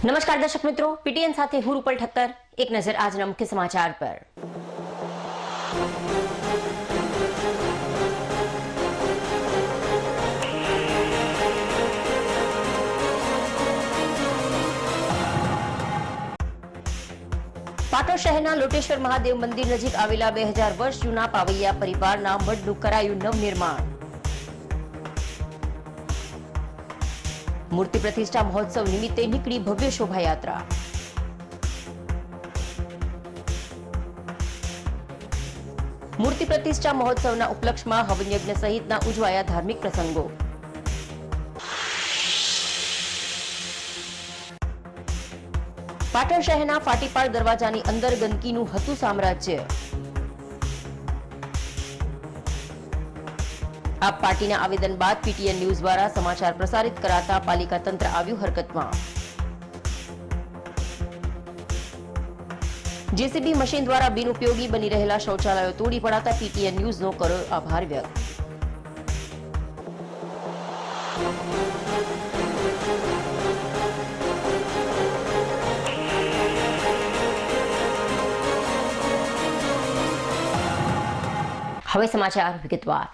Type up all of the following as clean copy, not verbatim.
નમસ્કાર દર્શક મિત્રો, પીટીએન સાથે હું રૂપલ ઠક્કર। એક નજર આજના મુખ્ય સમાચાર પર। પાટણ શહેરના લોટેશ્વર મહાદેવ મંદિર નજીક આવેલા 2000 વર્ષ જૂના પાવૈયા પરિવારના મઢનું કરાયું નવનિર્માણ। મૂર્તિ પ્રતિષ્ઠા મહોત્સવ નિમિત્તે નીકળી ભવ્ય શોભાયાત્રા। મૂર્તિ પ્રતિષ્ઠા મહોત્સવના ઉપલક્ષમાં હવન યજ્ઞ સહિતના ઉજવાયા ધાર્મિક પ્રસંગો। પાટણ શહેરના ફાટીપાળ દરવાજાની અંદર ગંદકીનું હતું સામ્રાજ્ય। આપ પાર્ટીના આવેદન બાદ પીટીએન ન્યૂઝ દ્વારા સમાચાર પ્રસારિત કરાતા પાલિકા તંત્ર આવ્યું હરકતમાં। જેસીબી મશીન દ્વારા બિનઉપયોગી બની રહેલા શૌચાલયો તોડી પડાતા પીટીએન ન્યૂઝનો કર્યો આભાર વ્યક્ત। હવે સમાચાર વિગતવાર।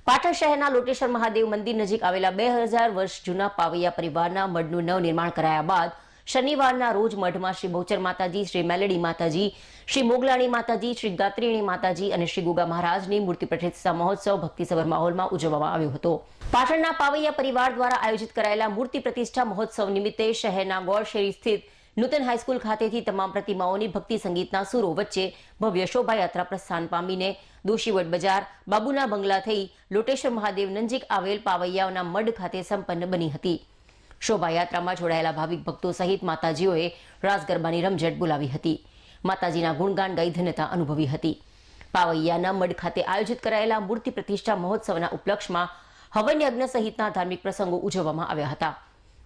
પાટણ શહેરના લોટેશ્વર મહાદેવ મંદિર નજીક આવેલા 2000 વર્ષ જૂના પાવૈયા પરિવારના મઢનું નવનિર્માણ કરાયા બાદ શનિવારના રોજ મઢમાં શ્રી બહુચર માતાજી, શ્રી મેલડી માતાજી, શ્રી મોગલાણી માતાજી, શ્રી ગાત્રીણી માતાજી અને શ્રી ગુગા મહારાજની મૂર્તિ પ્રતિષ્ઠા મહોત્સવ ભક્તિસભર માહોલમાં ઉજવવામાં આવ્યો હતો। પાટણના પાવૈયા પરિવાર દ્વારા આયોજિત કરાયેલા મૂર્તિ પ્રતિષ્ઠા મહોત્સવ નિમિત્તે શહેરના ગોળશેરી સ્થિત નૂતન હાઈસ્કૂલ ખાતેથી તમામ પ્રતિમાઓની ભક્તિ સંગીતના સુરો વચ્ચે ભવ્ય શોભાયાત્રા પ્રસ્થાન પામીને દોશીવડ બજાર, બાબુના બંગલા થઈ લોટેશ્વર મહાદેવ નજીક આવેલ પાવૈયાના મઢ ખાતે સંપન્ન બની હતી। શોભાયાત્રામાં જોડાયેલા ભાવિક ભક્તો સહિત માતાજીઓએ રાસ ગરબાની રમઝટ બોલાવી હતી। માતાજીના ગુણગાન ગાઈ ધન્યતા અનુભવી હતી। પાવૈયાના મઢ ખાતે આયોજિત કરાયેલા મૂર્તિ પ્રતિષ્ઠા મહોત્સવના ઉપલક્ષમાં હવન યજ્ઞ સહિતના ધાર્મિક પ્રસંગો ઉજવવામાં આવ્યા હતા,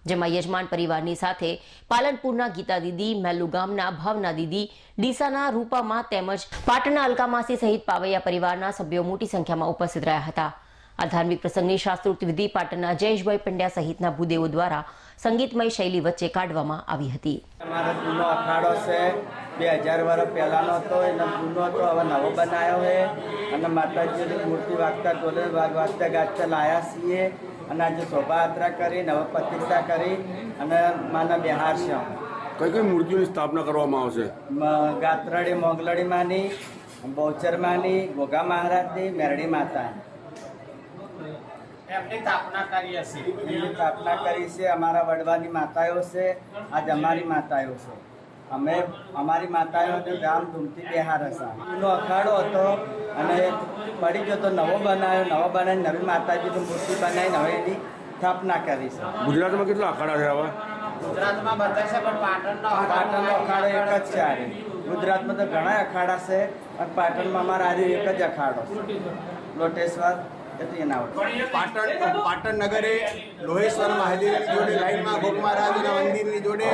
જેમાં યજમાન પરિવારની સાથે પાલનપુરના ગીતા દીદી, મેલ્લુ ગામના ભાવના દીદી, ડીસાના રૂપામાં તેમજ પાટણના અલકામાસી સહિત પાવૈયા પરિવારના સભ્યો મોટી સંખ્યામાં ઉપસ્થિત રહ્યા હતા। આ ધાર્મિક પ્રસંગની શાસ્ત્રોક્ત વિધિ પાટણના જયેશભાઈ પંડ્યા સહિતના ભૂદેવો દ્વારા સંગીતમય શૈલી વચ્ચે કાઢવામાં આવી હતી। અમારો જૂનો અખાડો છે, 2000 વર્ષ પહેલાનો હતો, એનો જૂનો હતો, હવે નવો બનાવ્યો છે અને માતાજીની મૂર્તિ વાગતા ઢોલે વાગતા ગાજતા લાયા છીએ અને આજે શોભાયાત્રા કરી, નવ પ્રતિષ્ઠા કરી અને માના બિહાર છે। કઈ કઈ મૂર્તિઓની સ્થાપના કરવામાં આવશે? ગાત્રડી મોગલડી માની, બહુચર માની, ગોગા મહારાજની, મેરડી માતા એમની સ્થાપના કરી છે। અમારા વડવાની માતાઓ છે, આજ અમારી માતાઓ છે। અમે અમારી માતાઓને ધામધૂમથી બિહાર હશે। જૂનો અખાડો હતો અને પડી ગયો તો નવો બનાવીને નવી માતાજીની મૂર્તિ બનાવીને હવે એની સ્થાપના કરી છે। ગુજરાતમાં કેટલા અખાડા છે આવા? ગુજરાતમાં બધા છે પણ પાટણનો અખાડો એક જ છે આજે। ગુજરાતમાં તો ઘણા અખાડા છે અને પાટણમાં અમારા આજે એક જ અખાડો છે, લોટેશ્વર। પાટણ નગરે લોહેશ્વર મહાદેવની જોડે લાઈનમાં ગોગ મહારાજના મંદિરની જોડે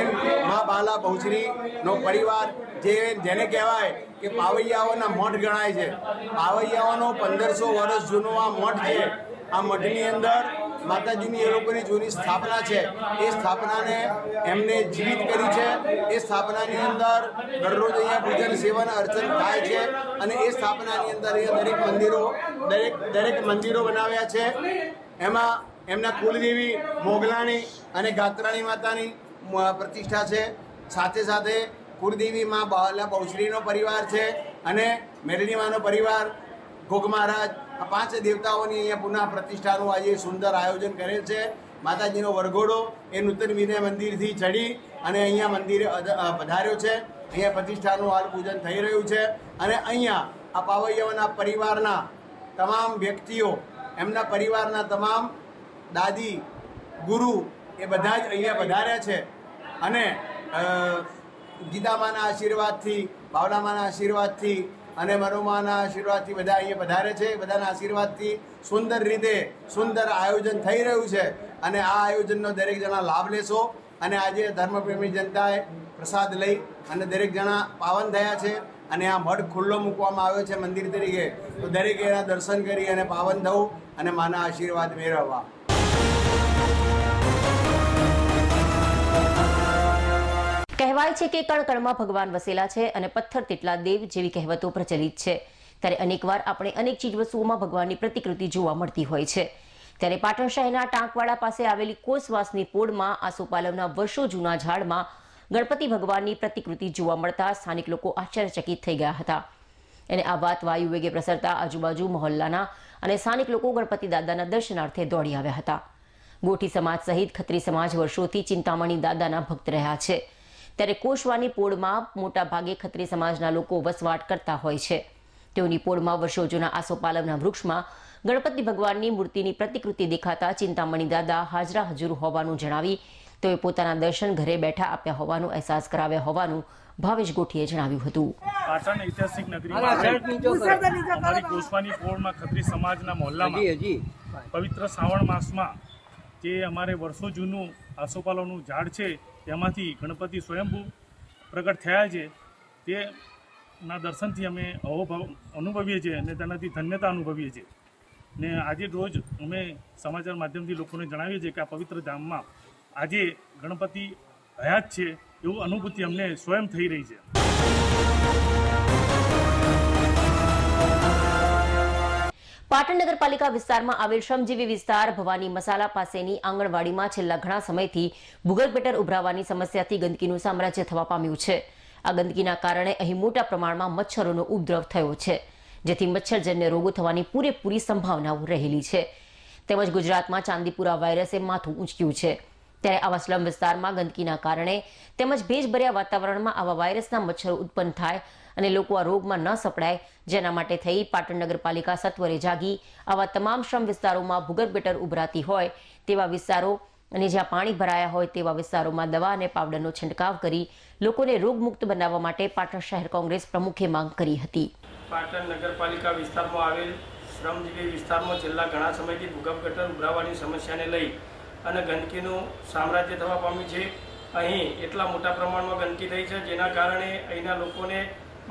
મા બાલા બહુચરીનો પરિવાર જેને કહેવાય કે પાવૈયાઓના મઠ ગણાય છે। પાવૈયાઓનો 1500 વર્ષ જૂનો આ મઠ છે। આ મઠની અંદર માતાજીની એ લોકોની જૂની સ્થાપના છે। એ સ્થાપનાને એમને જીવિત કરી છે। એ સ્થાપનાની અંદર દરરોજ અહીંયા પૂજન સેવન અર્ચન થાય છે અને એ સ્થાપનાની અંદર દરેક મંદિરો બનાવ્યા છે। એમાં એમના કુલદેવી મોગલાણી અને ગાત્રાણી માતાની પ્રતિષ્ઠા છે। સાથે સાથે કુળદેવી મા બાલા બહુચરીનો પરિવાર છે અને મેરડી માનો પરિવાર, ગોગ મહારાજ, આ 5 દેવતાઓની અહીંયા પુનઃ પ્રતિષ્ઠાનું આજે સુંદર આયોજન કરેલ છે। માતાજીનો વરઘોડો એ નૂતન વિનય મંદિરથી ચડી અને અહીંયા મંદિરે પધાર્યો છે। અહીંયા પ્રતિષ્ઠાનું હાલ પૂજન થઈ રહ્યું છે અને અહીંયા આ પાવૈયાઓના પરિવારના તમામ વ્યક્તિઓ, એમના પરિવારના તમામ દાદી, ગુરુ એ બધા જ અહીંયા પધાર્યા છે અને ગીતામાના આશીર્વાદથી, બાવલામાના આશીર્વાદથી અને મનોમાના આશીર્વાદથી બધા અહીંયા પધારે છે। બધાના આશીર્વાદથી સુંદર રીતે સુંદર આયોજન થઈ રહ્યું છે અને આ આયોજનનો દરેક જણા લાભ લેશો અને આજે ધર્મપ્રેમી જનતાએ પ્રસાદ લઈ અને દરેક જણા પાવન થયા છે અને આ મઠ ખુલ્લો મૂકવામાં આવ્યો છે મંદિર તરીકે, તો દરેક એના દર્શન કરી અને પાવન થવું અને માના આશીર્વાદ મેળવવા। કહેવાય છે કે કણ કણમાં ભગવાન વસેલા છે અને પથ્થર તેટલા દેવ જેવી કહેવતો પ્રચલિત છે. ત્યારે અનેકવાર આપણે અનેક ચીજવસ્તુઓમાં ભગવાનની પ્રતિકૃતિ જોવા મળતી હોય છે. ત્યારે પાટણ શહેરના ટાંકવાડા પાસે આવેલી કોસવાસની પોળમાં આસોપાલવના વર્ષો જૂના ઝાડમાં ગણપતિ ભગવાનની પ્રતિકૃતિ જોવા મળતા સ્થાનિક લોકો આશ્ચર્યચકિત થઈ ગયા હતા. અને આ વાત વાયુ વેગે પ્રસરતા આજુબાજુ મહોલ્લાના અને સ્થાનિક લોકો ગણપતિ દાદાના દર્શનાર્થે દોડી આવ્યા હતા. ગોઠી સમાજ સહિત ખત્રી સમાજ વર્ષોથી ચિંતામણી દાદાના ભક્ત રહ્યા છે. ત્યારે કોસવાની પોળમાં મોટા ભાગે ખત્રી સમાજના લોકો વસવાટ કરતા હોય છે. તેઓની પોળમાં વર્ષો જૂના આસોપાલવના વૃક્ષમાં ગણપતિ ભગવાનની મૂર્તિની પ્રતિકૃતિ દેખાતા ચિંતામણી દાદા હાજરા હજુર હોવાનું જણાવી તેઓએ પોતાના દર્શન ઘરે બેઠા આપ્યા હોવાનો અહેસાસ કરાવ્યા હોવાનું ભાવેશ ગોઠીએ જણાવ્યું હતું. પાટણ ઐતિહાસિક નગરીમાં અમારી કોસવાની પોળમાં ખત્રી સમાજના મહોલ્લામાં પવિત્ર શ્રાવણ માસમાં જે અમારે વર્ષો જૂનું આસોપાલવનું ઝાડ છે તેમાંથી ગણપતિ સ્વયંભૂ પ્રગટ થયા છે. તેના દર્શનથી અમે અહોભાવ અનુભવીએ છીએ અને તેનાથી ધન્યતા અનુભવીએ છીએ. ને આજે રોજ અમે સમાચાર માધ્યમથી લોકોને જણાવીએ છીએ કે આ પવિત્ર ધામમાં આજે ગણપતિ હયાત છે એવું અનુભૂતિ અમને સ્વયં થઈ રહી છે. પાટણ નગરપાલિકા વિસ્તારમાં આવેલ શ્રમજીવી વિસ્તાર ભવાની મસાલા પાસેની આંગણવાડીમાં છેલ્લા ઘણા સમયથી ભૂગર્ભ ગટર ઉભરાવાની સમસ્યાથી ગંદકીનું સામ્રાજ્ય થવા પામ્યું છે. આ ગંદકીના કારણે અહીં મોટા પ્રમાણમાં મચ્છરોનો ઉપદ્રવ થયો છે, જેથી મચ્છરજન્ય રોગો થવાની પૂરેપૂરી સંભાવનાઓ રહેલી છે. તેમજ ગુજરાતમાં ચાંદીપુરા વાયરસે માથું ઊંચક્યું છે. ત્યારે આવા સ્લમ વિસ્તારમાં ગંદકીના કારણે તેમજ ભેજભર્યા વાતાવરણમાં આવા વાયરસના મચ્છરો ઉત્પન્ન થાય અને લોકો આ રોગમાં ન સપડાય, જેના માટે થઈ પાટણ નગરપાલિકા સત્વરે જાગી આવા તમામ શ્રમ વિસ્તારોમાં ભૂગર્ભ ગટર ઉભરાતી હોય તેવા વિસ્તારો અને જ્યાં પાણી ભરાયા હોય તેવા વિસ્તારોમાં દવા અને પાવડરનો છંટકાવ કરી લોકોને રોગમુક્ત બનાવવા માટે પાટણ શહેર કોંગ્રેસ પ્રમુખે માંગ કરી હતી. પાટણ નગરપાલિકા વિસ્તારમાં આવેલ શ્રમજીવી વિસ્તારમાં છેલ્લા ઘણા સમયથી ભૂગર્ભ ગટર ઉભરાવાની સમસ્યાને લઈ અને ગંદકીનું સામ્રાજ્ય થવા પામ્યું છે. અહીં એટલા મોટા પ્રમાણમાં ગંદકી થઈ છે જેના કારણે અહીંના લોકોને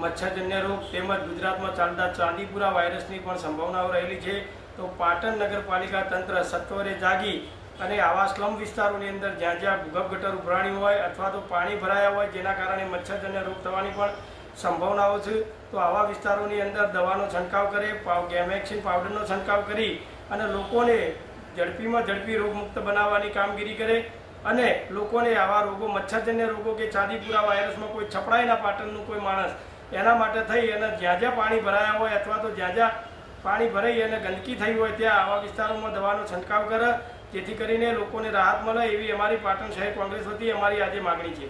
મચ્છરજન્ય રોગ તેમજ ગુજરાતમાં ચાલતા ચાંદીપુરા વાયરસની પણ સંભાવનાઓ રહેલી છે. તો પાટણ નગરપાલિકા તંત્ર સત્વરે જાગી અને આવા સ્લમ વિસ્તારોની અંદર જ્યાં જ્યાં ભૂગર્ભ ગટર ઉભરાણી હોય અથવા તો પાણી ભરાયા હોય જેના કારણે મચ્છરજન્ય રોગ થવાની પણ સંભાવનાઓ છે, તો આવા વિસ્તારોની અંદર દવાનો છંટકાવ કરે, ગેમેક્સિન પાવડરનો છંટકાવ કરી અને લોકોને ઝડપીમાં ઝડપી રોગમુક્ત બનાવવાની કામગીરી કરે અને લોકોને આવા રોગો મચ્છરજન્ય રોગો કે ચાંદીપુરા વાયરસમાં કોઈ છપડાય ના પાટણનું કોઈ માણસ, એના માટે થઈ અને જ્યાં જ્યાં પાણી ભરાયા હોય અથવા તો જ્યાં જ્યાં પાણી ભરાઈ અને ગંદકી થઈ હોય ત્યાં આવા વિસ્તારોમાં દવાનો છંટકાવ કરે, જેથી કરીને લોકોને રાહત મળે એવી અમારી પાટણ શહેર કોંગ્રેસ વતી અમારી આજે માગણી છે.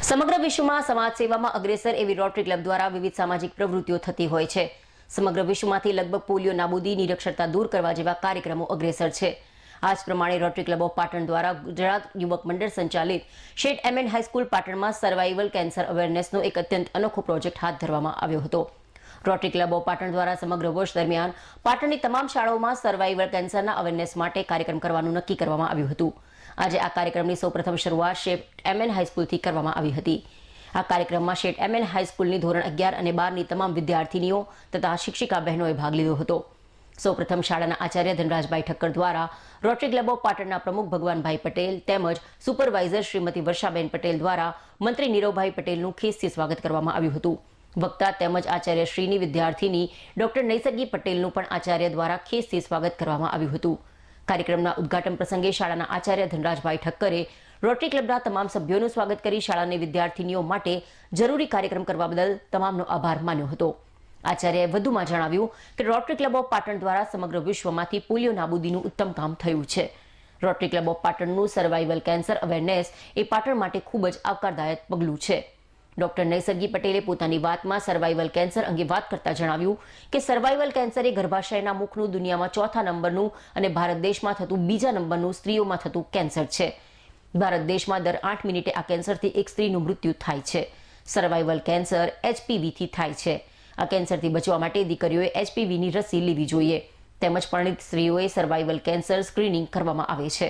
સમગ્ર વિશ્વમાં સમાજ સેવામાં અગ્રેસર એવી રોટરી ક્લબ દ્વારા વિવિધ સામાજિક પ્રવૃત્તિઓ થતી હોય છે. સમગ્ર વિશ્વમાંથી લગભગ પોલિયો નાબૂદી, નિરક્ષરતા દૂર કરવા જેવા કાર્યક્રમો અગ્રેસર છે. આ જ પ્રમાણે રોટરી ક્લબ ઓફ પાટણ દ્વારા ગુજરાત યુવક મંડળ સંચાલિત શેઠ એમએન હાઈસ્કૂલ પાટણમાં સર્વાઇવલ કેન્સર અવેરનેસનો એક અત્યંત અનોખો પ્રોજેક્ટ હાથ ધરવામાં આવ્યો હતો. રોટરી ક્લબ ઓફ પાટણ દ્વારા સમગ્ર વર્ષ દરમિયાન પાટણની તમામ શાળાઓમાં સર્વાઇવલ કેન્સરના અવેરનેસ માટે કાર્યક્રમ કરવાનું નક્કી કરવામાં આવ્યું હતું. આજે આ કાર્યક્રમની સૌપ્રથમ શરૂઆત શેઠ એમએન હાઈસ્કૂલથી કરવામાં આવી હતી. આ કાર્યક્રમમાં શેઠ એમએન હાઈસ્કૂલની ધોરણ 11 અને 12ની તમામ વિદ્યાર્થીનીઓ તથા શિક્ષિકા બહેનોએ ભાગ લીધો હતો. સૌપ્રથમ શાળાના આચાર્ય ધનરાજભાઈ ઠક્કર દ્વારા રોટરી ક્લબ ઓફ પાટણના પ્રમુખ ભગવાનભાઈ પટેલ તેમજ સુપરવાઇઝર શ્રીમતી વર્ષાબેન પટેલ દ્વારા મંત્રી નીરવભાઈ પટેલનું ખેસથી સ્વાગત કરવામાં આવ્યું હતું. વક્તા તેમજ આચાર્ય શ્રીની વિદ્યાર્થીની ડોક્ટર નૈસર્ગી પટેલનું પણ આચાર્ય દ્વારા ખેસથી સ્વાગત કરવામાં આવ્યું હતું. કાર્યક્રમના ઉદ્ઘાટન પ્રસંગે શાળાના આચાર્ય ધનરાજભાઈ ઠક્કરે રોટરી ક્લબના તમામ સભ્યોનું સ્વાગત કરી શાળાની વિદ્યાર્થીનીઓ માટે જરૂરી કાર્યક્રમ કરવા બદલ તમામનો આભાર માન્યો હતો. આચાર્યએ વધુમાં જણાવ્યું કે રોટરી ક્લબ ઓફ પાટણ દ્વારા સમગ્ર વિશ્વમાંથી પોલિયો નાબૂદીનું ઉત્તમ કામ થયું છે. રોટરી ક્લબ ઓફ પાટણનું સર્વાઇવલ કેન્સર અવેરનેસ એ પાટણ માટે ખૂબ જ આવકારદાયક પગલું છે. ડોક્ટર નૈસર્ગી પટેલે પોતાની વાતમાં સર્વાઇવલ કેન્સર અંગે વાત કરતા જણાવ્યું કે સર્વાઇવલ કેન્સર એ ગર્ભાશયના મુખનું દુનિયામાં ચોથા નંબરનું અને ભારત દેશમાં થતું બીજા નંબરનું સ્ત્રીઓમાં થતું કેન્સર છે. ભારત દેશમાં દર 8 મિનિટે આ કેન્સરથી એક સ્ત્રીનું મૃત્યુ થાય છે. સર્વાઇવલ કેન્સર HPVથી થાય છે. આ કેન્સરથી બચવા માટે દીકરીઓએ HPVની રસી લેવી જોઈએ. તેમજ પરિણીત સ્ત્રીઓએ સર્વાઇવલ કેન્સર સ્ક્રીનિંગ કરવામાં આવે છે.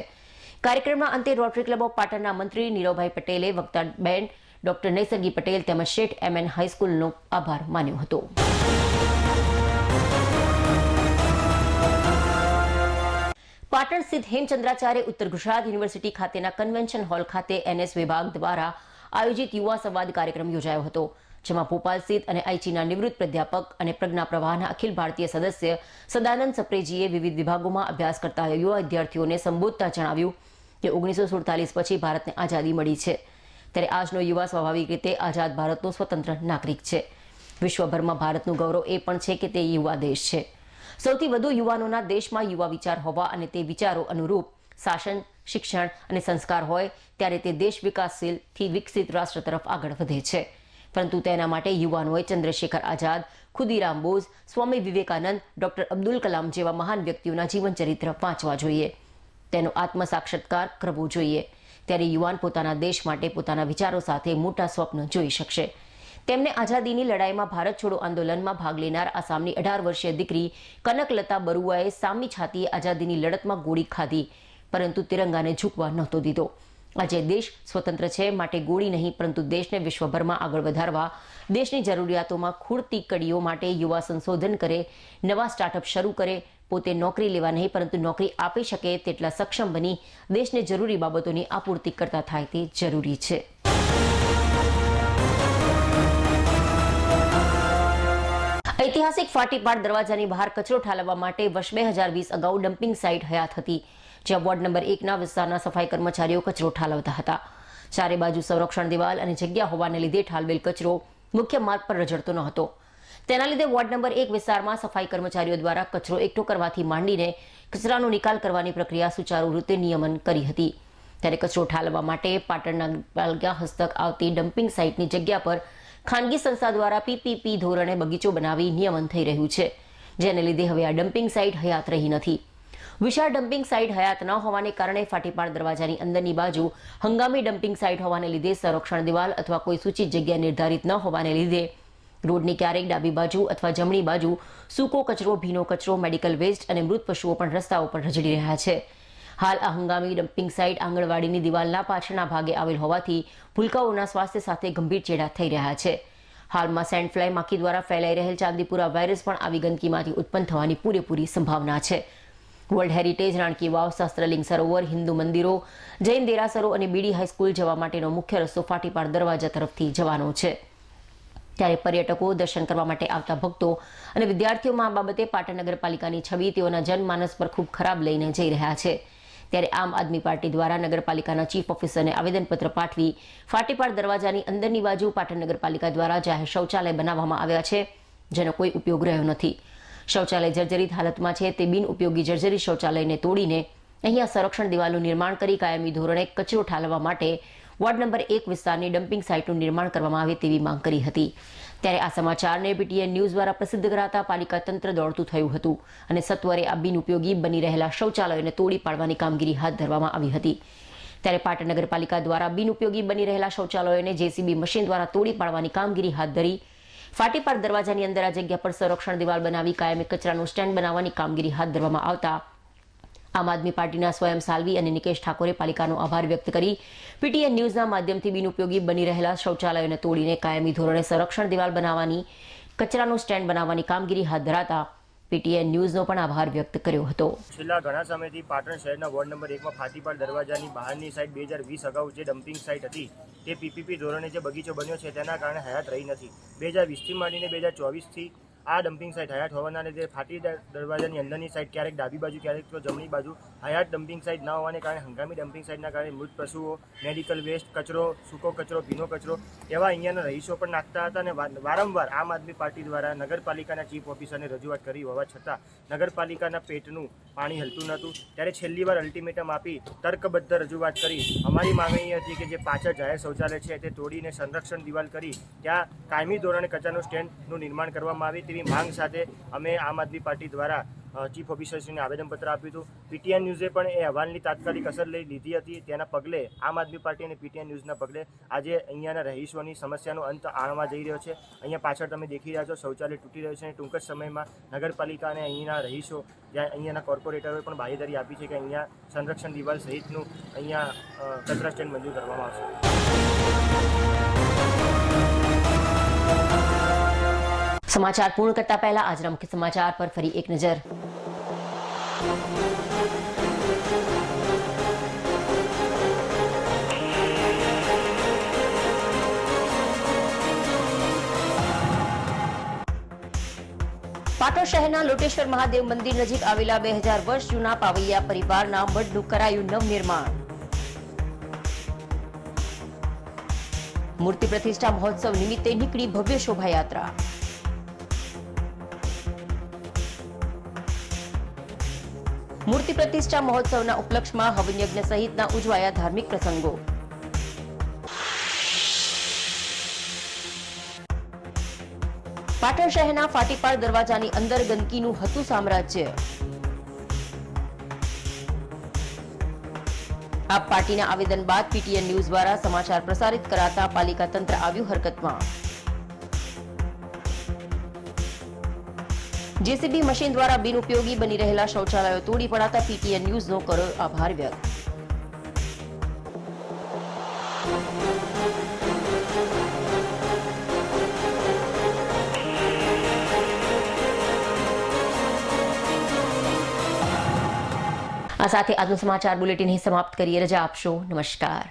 કાર્યક્રમના અંતે રોટરી ક્લબ ઓફ પાટણના મંત્રી નીરવભાઈ પટેલે વક્તા બેન ડોક્ટર નૈસર્ગી પટેલ તેમજ શેઠ એમએન હાઈસ્કૂલનો આભાર માન્યો હતો. પાટણ સ્થિત હેમચંદ્રાચાર્ય ઉત્તર ગુજરાત યુનિવર્સિટી ખાતેના કન્વેન્શન હોલ ખાતે NS વિભાગ દ્વારા આયોજિત યુવા સંવાદ કાર્યક્રમ યોજાયો હતો, જેમાં ભોપાલ સ્થિત અને આઈચીના નિવૃત્ત પ્રાધ્યાપક અને પ્રજ્ઞા પ્રવાહના અખિલ ભારતીય સદસ્ય સદાનંદ સપ્રેજીએ વિવિધ વિભાગોમાં અભ્યાસ કરતા યુવા વિદ્યાર્થીઓને સંબોધતા જણાવ્યું કે 1947 પછી ભારતને આઝાદી મળી છે, ત્યારે આજનો યુવા સ્વાભાવિક રીતે આઝાદ ભારતનો સ્વતંત્ર નાગરિક છે. વિશ્વભરમાં ભારતનું ગૌરવ એ પણ છે કે તે યુવા દેશ છે. સૌથી વધુ યુવાનોના દેશમાં યુવા વિચાર હોવા અને તે વિચારો અનુરૂપ શાસન, શિક્ષણ અને સંસ્કાર હોય ત્યારે તે દેશ વિકાસશીલથી વિકસિત રાષ્ટ્ર તરફ આગળ વધે છે. પરંતુ તેના માટે યુવાનોએ ચંદ્રશેખર આઝાદ, ખુદીરામ બોઝ, સ્વામી વિવેકાનંદ, ડોક્ટર અબ્દુલ કલામ જેવા મહાન વ્યક્તિઓના જીવનચરિત્ર વાંચવા જોઈએ, તેનો આત્મસાક્ષાત્કાર કરવો જોઈએ. ત્યારે યુવાન પોતાના દેશ માટે પોતાના વિચારો સાથે મોટા સ્વપ્ન જોઈ શકશે. તેમને આઝાદીની લડાઈમાં ભારત છોડો આંદોલનમાં ભાગ લેનાર આસામની 18 વર્ષીય દીકરી કનકલતા બરુઆએ સામની છાતીએ આઝાદીની લડતમાં ગોળી ખાધી, પરંતુ તિરંગાને ઝૂકવા નહોતો દીધો. આજે દેશ સ્વતંત્ર છે, માટે ગોળી નહીં પરંતુ દેશને વિશ્વભરમાં આગળ વધારવા, દેશની જરૂરિયાતોમાં ખૂળતી કડીઓ માટે યુવા સંશોધન કરે, નવા સ્ટાર્ટઅપ શરૂ કરે, પોતે નોકરી લેવા નહીં પરંતુ નોકરી આપી શકે તેટલા સક્ષમ બની દેશને જરૂરી બાબતોની આપૂર્તિ કરતા થાય તે જરૂરી છે. ઐતિહાસિક ફાટીપાડ દરવાજાની બહાર કચરો ઠાલવવા માટે વર્ષ 2020 અગાઉ ડમ્પિંગ સાઇટ હયાત હતી, જ્યાં વોર્ડ નંબર 1ના વિસ્તારના સફાઈ કર્મચારીઓ કચરો ઠાલવતા હતા. ચારે બાજુ સંરક્ષણ દિવાલ અને જગ્યા હોવાને લીધે ઠાલવેલ કચરો મુખ્ય માર્ગ પર રઝળતો ન હતો. તેના લીધે વોર્ડ નંબર 1 વિસ્તારમાં સફાઈ કર્મચારીઓ દ્વારા કચરો એકઠો કરવાથી માંડીને કચરાનો નિકાલ કરવાની પ્રક્રિયા સુચારુ રીતે નિયમન કરી હતી. ત્યારે કચરો ઠાલવવા માટે પાટણ નગરપાલિકા હસ્તક આવતી ડમ્પિંગ સાઇટની જગ્યા પર ખાનગી સંસ્થા દ્વારા PPP ધોરણે બગીચો બનાવી નિયમન થઈ રહ્યું છે, જેને લીધે હવે આ ડમ્પિંગ સાઇટ હયાત રહી નથી. વિશાળ ડમ્પિંગ સાઇટ હયાત ન હોવાને કારણે ફાટીપાડ દરવાજાની અંદરની બાજુ હંગામી ડમ્પિંગ સાઇટ હોવાને લીધે સંરક્ષણ દિવાલ અથવા કોઈ સૂચિત જગ્યા નિર્ધારિત ન હોવાને લીધે રોડની ક્યારેક ડાબી બાજુ અથવા જમણી બાજુ સૂકો કચરો, ભીનો કચરો, મેડિકલ વેસ્ટ અને મૃત પશુઓ પણ રસ્તાઓ પર રઝળી રહ્યા છે. હાલ આ હંગામી ડમ્પિંગ સાઇટ આંગણવાડીની દિવાલના પાછળના ભાગે આવેલ હોવાથી ભૂલકાઓના સ્વાસ્થ્ય સાથે ગંભીર ચેડા થઈ રહ્યા છે. હાલમાં સેન્ડફ્લાય માખી દ્વારા ફેલાઈ રહેલ ચાંદીપુરા વાયરસ પણ આવી ગંદકીમાંથી ઉત્પન્ન થવાની પૂરેપૂરી સંભાવના છે. વર્લ્ડ હેરિટેજ, રાણકી વાવ, શાસ્ત્રલિંગ સરોવર, હિન્દુ મંદિરો, જૈન દેરાસરો અને બીડી હાઈસ્કૂલ જવા માટેનો મુખ્ય રસ્તો ફાટીપાડ દરવાજા તરફથી જવાનો છે. ત્યારે પર્યટકો, દર્શન કરવા માટે આવતા ભક્તો અને વિદ્યાર્થીઓમાં આ બાબતે પાટણ નગરપાલિકાની છબી તેઓના જનમાનસ પર ખૂબ ખરાબ લઈને જઈ રહ્યા છે. ત્યારે આમ આદમી પાર્ટી દ્વારા નગરપાલિકાના ચીફ ઓફિસરને આવેદનપત્ર પાઠવી ફાટીપાડ દરવાજાની અંદરની બાજુ પાટણ નગરપાલિકા દ્વારા જાહેર શૌચાલય બનાવવામાં આવ્યા છે, જેનો કોઈ ઉપયોગ રહ્યો નથી. શૌચાલય જર્જરિત હાલતમાં છે, તે બિનઉપયોગી જર્જરિત શૌચાલયને તોડીને અહીંયા સંરક્ષણ દિવાલનું નિર્માણ કરી કાયમી ધોરણે કચરો ઠાલવવા માટે વોર્ડ નંબર 1 વિસ્તારની ડમ્પિંગ સાઇટનું નિર્માણ કરવામાં આવે તેવી માંગ કરી હતી. ત્યારે આ સમાચારને PTN ન્યૂઝ દ્વારા પ્રસિદ્ધ કરાતા પાલિકા તંત્ર દોડતું થયું હતું અને સત્વરે આ બિનઉપયોગી બની રહેલા શૌચાલયોને તોડી પાડવાની કામગીરી હાથ ધરવામાં આવી હતી. ત્યારે પાટણ નગરપાલિકા દ્વારા બિનઉપયોગી બની રહેલા શૌચાલયોને JCB મશીન દ્વારા તોડી પાડવાની કામગીરી હાથ ધરી ફાટીપાડ દરવાજાની અંદર આ જગ્યા પર સંરક્ષણ દિવાલ બનાવી કાયમી કચરાનું સ્ટેન્ડ બનાવવાની કામગીરી હાથ ધરવામાં આવતા આમ આદમી પાર્ટીના સ્વયં સાલ્વી અને નિકેશ ઠાકોરે પાલિકાનો આભાર વ્યક્ત કરી PTN ન્યૂઝના માધ્યમથી બિનઉપયોગી બની રહેલા શૌચાલયોને તોડીને કાયમી ધોરણે સંરક્ષણ દિવાલ બનાવવાની, કચરાનું સ્ટેન્ડ બનાવવાની કામગીરી હાથ ધરાતા PTN ન્યૂઝનો પણ આભાર વ્યક્ત કર્યો હતો. છેલ્લા ઘણા સમયથી પાટણ શહેરના વોર્ડ નંબર 1માં ફાટીપાડ દરવાજાની બહારની સાઈડ 2020 અગાઉ જે ડમ્પિંગ સાઇટ હતી તે PPP ધોરણે જે બગીચો બન્યો છે તેના કારણે હયાત રહી નથી. 2020થી માંડીને 2024થી આ ડમ્પિંગ સાઇટ હયાત હોવાના લીધે ફાટી દરવાજાની અંદરની સાઇડ ક્યારેક ડાબી બાજુ ક્યારેક તો જમણી બાજુ હયાત ડમ્પિંગ સાઇટ ન હોવાને કારણે હંગામી ડમ્પિંગ સાઇટના કારણે મૃત પશુઓ, મેડિકલ વેસ્ટ, કચરો, સૂકો કચરો, ભીનો કચરો એવા અહીંયાના રહીશો પણ નાખતા હતા અને વારંવાર આમ આદમી પાર્ટી દ્વારા નગરપાલિકાના ચીફ ઓફિસરને રજૂઆત કરી હોવા છતાં નગરપાલિકાના પેટનું પાણી હલતું નહોતું. ત્યારે છેલ્લી વાર અલ્ટિમેટમ આપી તર્કબદ્ધ રજૂઆત કરી અમારી માંગણી હતી કે જે પાછળ જાહેર શૌચાલય છે તે તોડીને સંરક્ષણ દિવાલ કરી ત્યાં કાયમી ધોરણે કચરાનું સ્ટેન્ડનું નિર્માણ કરવામાં આવે તેવી માંગ સાથે અમે આમ આદમી પાર્ટી દ્વારા ચીફ ઓફિસરશ્રીને આવેદનપત્ર આપ્યું હતું. PTN ન્યૂઝે પણ એ અહેવાલની તાત્કાલિક અસર લઈ લીધી હતી. તેના પગલે આમ આદમી પાર્ટી અને PTN ન્યૂઝના પગલે આજે અહીંયાના રહીશોની સમસ્યાનો અંત આણવા જઈ રહ્યો છે. અહીંયા પાછળ તમે દેખી રહ્યા છો શૌચાલય તૂટી રહ્યું છે અને ટૂંક જ સમયમાં નગરપાલિકા અને અહીંના રહીશો જ્યાં અહીંયાના કોર્પોરેટરોએ પણ બાહેધરી આપી છે કે અહીંયા સંરક્ષણ દિવાલ સહિતનું અહીંયા કચરા સ્ટેન્ડ મંજૂર કરવામાં આવશે. સમાચાર પૂર્ણ કરતા પહેલા આજના મુખ્ય સમાચાર પર ફરી એક નજર. પાટણ શહેરના લોટેશ્વર મહાદેવ મંદિર નજીક આવેલા 2000 વર્ષ જૂના પાવૈયા પરિવારના મઢનું કરાયું નવનિર્માણ. મૂર્તિ પ્રતિષ્ઠા મહોત્સવ નિમિત્તે નીકળી ભવ્ય શોભાયાત્રા. મૂર્તિ પ્રતિષ્ઠા મહોત્સવના ઉપલક્ષમાં હવનયજ્ઞ સહિતના ઉજવાયા ધાર્મિક પ્રસંગો. પાટણ શહેરના ફાટીપાળ દરવાજાની અંદર ગંદકીનું હતું સામ્રાજ્ય. આપ પાર્ટીના આવેદન બાદ પીટીએન ન્યૂઝ દ્વારા સમાચાર પ્રસારિત કરાતા પાલિકા તંત્ર આવ્યું હરકતમાં. જેસીબી મશીન દ્વારા બિનઉપયોગી બની રહેલા શૌચાલયો તોડી પડાતા પીટીએન ન્યૂઝનો કર્યો આભાર વ્યક્ત. આ સાથે આજનું સમાચાર બુલેટિન સમાપ્ત કરીએ. રજા આપશો. નમસ્કાર.